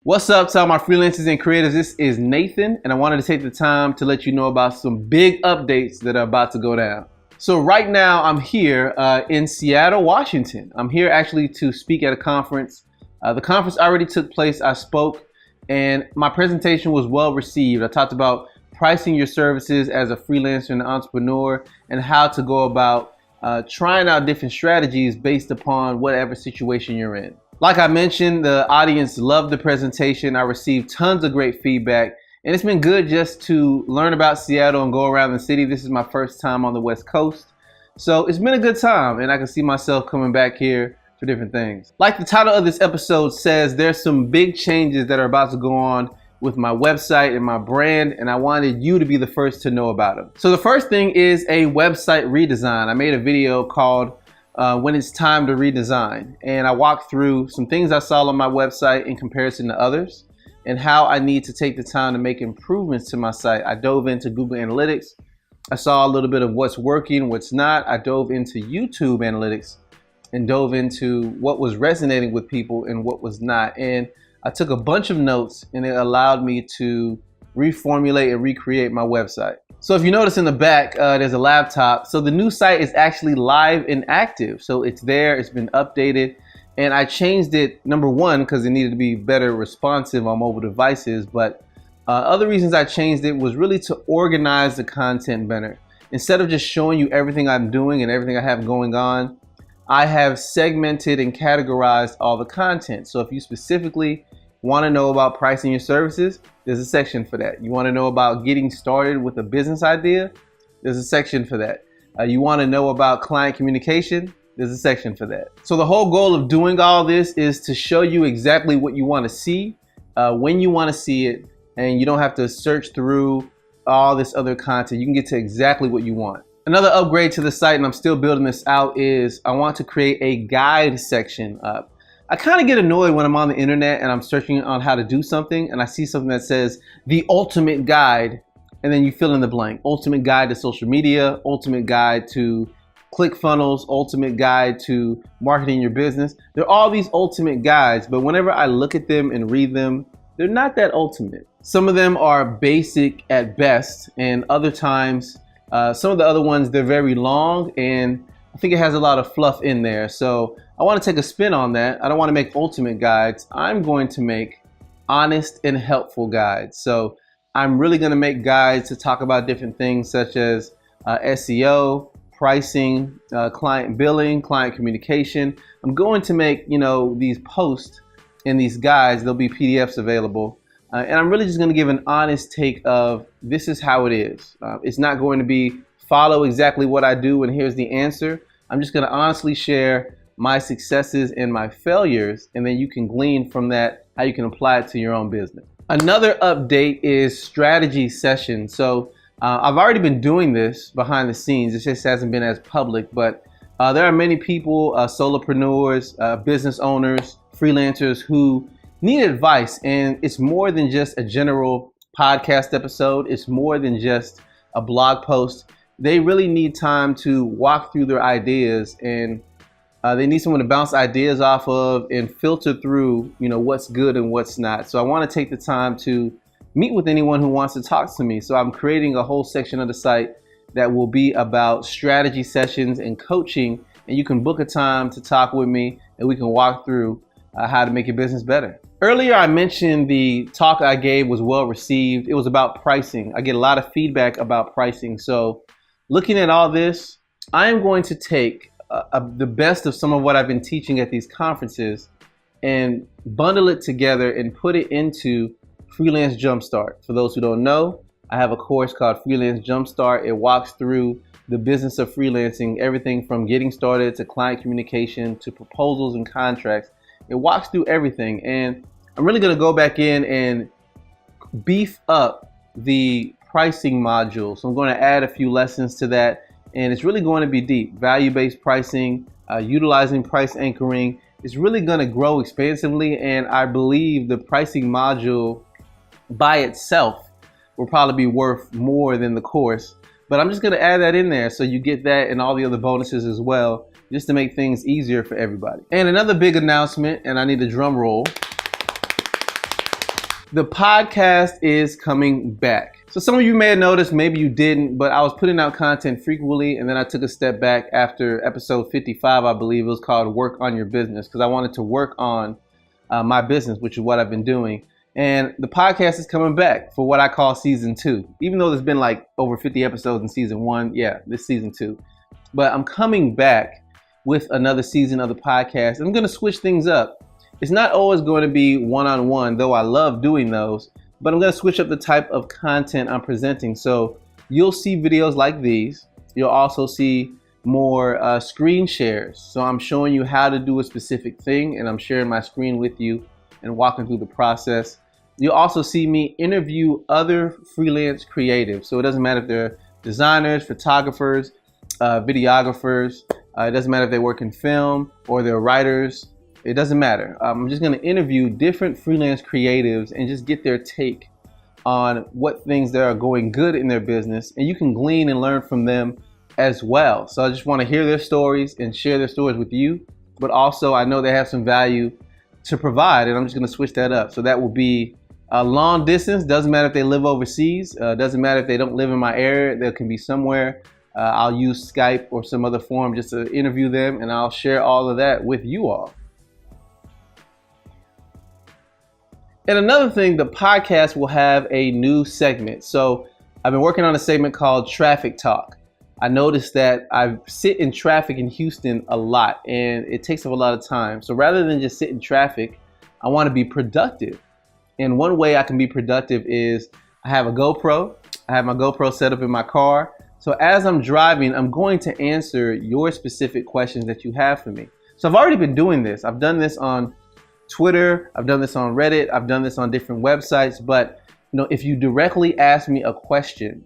What's up to all my freelancers and creators? This is Nathan, and I wanted to take the time to let you know about some big updates that are about to go down. So right now I'm here in Seattle, Washington. I'm here actually to speak at a conference. The conference already took place. I spoke and my presentation was well received. I talked about pricing your services as a freelancer and entrepreneur and how to go about trying out different strategies based upon whatever situation you're in. Like I mentioned, the audience loved the presentation. I received tons of great feedback, and it's been good just to learn about Seattle and go around the city. This is my first time on the West Coast, so it's been a good time, and I can see myself coming back here for different things. Like the title of this episode says, there's some big changes that are about to go on with my website and my brand, and I wanted you to be the first to know about them. So the first thing is a website redesign. I made a video called when it's time to redesign, and I walked through some things I saw on my website in comparison to others and how I need to take the time to make improvements to my site. I dove into Google Analytics. I saw a little bit of what's working, what's not. I dove into YouTube Analytics and dove into what was resonating with people and what was not. And I took a bunch of notes, and it allowed me to reformulate and recreate my website. So if you notice in the back, there's a laptop. So the new site is actually live and active. So it's there, it's been updated. And I changed it, number one, because it needed to be better responsive on mobile devices. But other reasons I changed it was really to organize the content better. Instead of just showing you everything I'm doing and everything I have going on, I have segmented and categorized all the content. So if you specifically want to know about pricing your services, there's a section for that. You want to know about getting started with a business idea, there's a section for that. You want to know about client communication, there's a section for that. So the whole goal of doing all this is to show you exactly what you want to see, when you want to see it, and you don't have to search through all this other content. You can get to exactly what you want. Another upgrade to the site, and I'm still building this out, is I want to create a guide section. I kind of get annoyed when I'm on the internet and I'm searching on how to do something and I see something that says the ultimate guide, and then you fill in the blank. Ultimate guide to social media, ultimate guide to ClickFunnels, ultimate guide to marketing your business. There are all these ultimate guides, but whenever I look at them and read them, they're not that ultimate. Some of them are basic at best, and other times, some of the other ones, they're very long, and I think it has a lot of fluff in there. So I want to take a spin on that. I don't want to make ultimate guides. I'm going to make honest and helpful guides. So I'm really going to make guides to talk about different things such as SEO, pricing, client billing, client communication. I'm going to make, these posts and these guides. There'll be PDFs available. And I'm really just going to give an honest take of this is how it is. It's not going to be follow exactly what I do and here's the answer. I'm just going to honestly share my successes and my failures, and then you can glean from that how you can apply it to your own business. Another update is strategy sessions. So I've already been doing this behind the scenes. It just hasn't been as public, but there are many people, solopreneurs, business owners, freelancers who need advice, and it's more than just a general podcast episode. It's more than just a blog post. They really need time to walk through their ideas, and they need someone to bounce ideas off of and filter through, what's good and what's not. So I want to take the time to meet with anyone who wants to talk to me. So I'm creating a whole section of the site that will be about strategy sessions and coaching, and you can book a time to talk with me and we can walk through how to make your business better. Earlier, I mentioned the talk I gave was well received. It was about pricing. I get a lot of feedback about pricing. So looking at all this, I am going to take the best of some of what I've been teaching at these conferences and bundle it together and put it into Freelance Jumpstart. For those who don't know, I have a course called Freelance Jumpstart. It walks through the business of freelancing, everything from getting started to client communication to proposals and contracts. It walks through everything, and I'm really going to go back in and beef up the pricing module. So I'm going to add a few lessons to that, and it's really going to be deep. Value-based pricing, utilizing price anchoring. It's really going to grow expansively, and I believe the pricing module by itself will probably be worth more than the course. But I'm just going to add that in there so you get that and all the other bonuses as well, just to make things easier for everybody. And another big announcement, and I need a drum roll. The podcast is coming back. So some of you may have noticed, maybe you didn't, but I was putting out content frequently, and then I took a step back after episode 55, I believe it was called Work on Your Business, because I wanted to work on my business, which is what I've been doing. And the podcast is coming back for what I call season 2. Even though there's been like over 50 episodes in season 1, yeah, this season 2. But I'm coming back with another season of the podcast. I'm going to switch things up. It's not always going to be one-on-one, though I love doing those, but I'm going to switch up the type of content I'm presenting. So you'll see videos like these. You'll also see more screen shares. So I'm showing you how to do a specific thing, and I'm sharing my screen with you and walking through the process. You'll also see me interview other freelance creatives. So it doesn't matter if they're designers, photographers, videographers. It doesn't matter if they work in film or they're writers. It doesn't matter. I'm just going to interview different freelance creatives and just get their take on what things that are going good in their business. And you can glean and learn from them as well. So I just want to hear their stories and share their stories with you. But also I know they have some value to provide, and I'm just going to switch that up. So that will be long distance. Doesn't matter if they live overseas. Doesn't matter if they don't live in my area. They can be somewhere. I'll use Skype or some other form just to interview them, and I'll share all of that with you all. And another thing, the podcast will have a new segment. So I've been working on a segment called Traffic Talk. I noticed that I sit in traffic in Houston a lot, and it takes up a lot of time. So rather than just sit in traffic, I want to be productive. And one way I can be productive is I have a GoPro. I have my GoPro set up in my car. So as I'm driving, I'm going to answer your specific questions that you have for me. So I've already been doing this. I've done this on Twitter. I've done this on Reddit. I've done this on different websites. But if you directly ask me a question,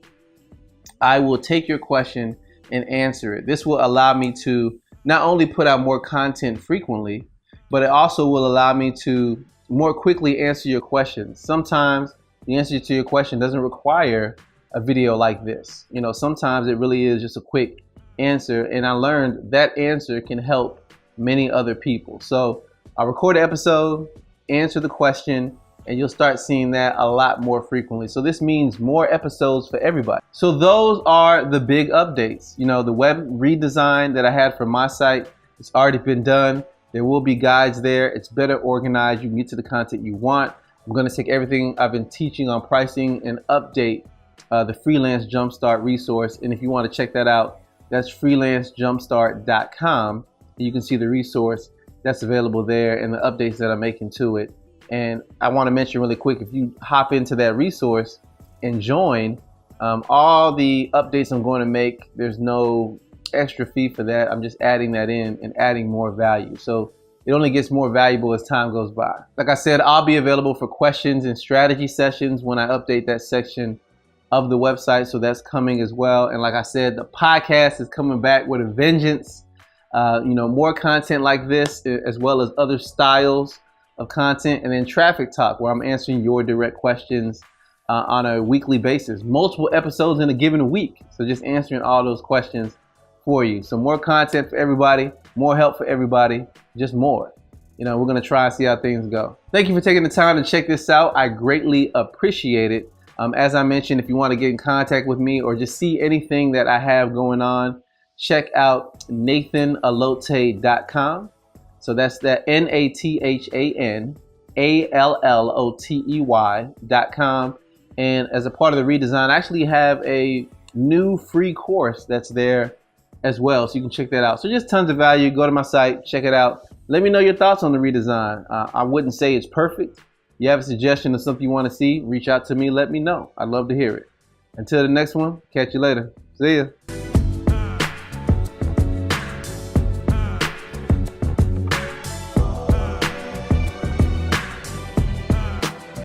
I will take your question and answer it. This will allow me to not only put out more content frequently, but it also will allow me to more quickly answer your questions. Sometimes the answer to your question doesn't require a video like this. Sometimes it really is just a quick answer, and I learned that answer can help many other people. So I'll record an episode, answer the question, and you'll start seeing that a lot more frequently. So this means more episodes for everybody. So those are the big updates. The web redesign that I had for my site, it's already been done. There will be guides there. It's better organized. You can get to the content you want. I'm going to take everything I've been teaching on pricing and update the Freelance Jumpstart resource. And if you want to check that out, that's freelancejumpstart.com. And you can see the resource that's available there and the updates that I'm making to it. And I want to mention really quick, if you hop into that resource and join, all the updates I'm going to make, there's no extra fee for that. I'm just adding that in and adding more value. So it only gets more valuable as time goes by. Like I said, I'll be available for questions and strategy sessions when I update that section of the website. So that's coming as well. And like I said, the podcast is coming back with a vengeance. More content like this, as well as other styles of content, and then Traffic Talk, where I'm answering your direct questions on a weekly basis, multiple episodes in a given week. So just answering all those questions for you. So more content for everybody, more help for everybody, just more. We're going to try and see how things go. Thank you for taking the time to check this out. I greatly appreciate it. As I mentioned, if you want to get in contact with me or just see anything that I have going on, check out nathanallotey.com. So that's that NathanAllotey.com. And as a part of the redesign, I actually have a new free course that's there as well. So you can check that out. So just tons of value. Go to my site, check it out. Let me know your thoughts on the redesign. I wouldn't say it's perfect. You have a suggestion of something you want to see, reach out to me, let me know. I'd love to hear it. Until the next one, catch you later. See ya.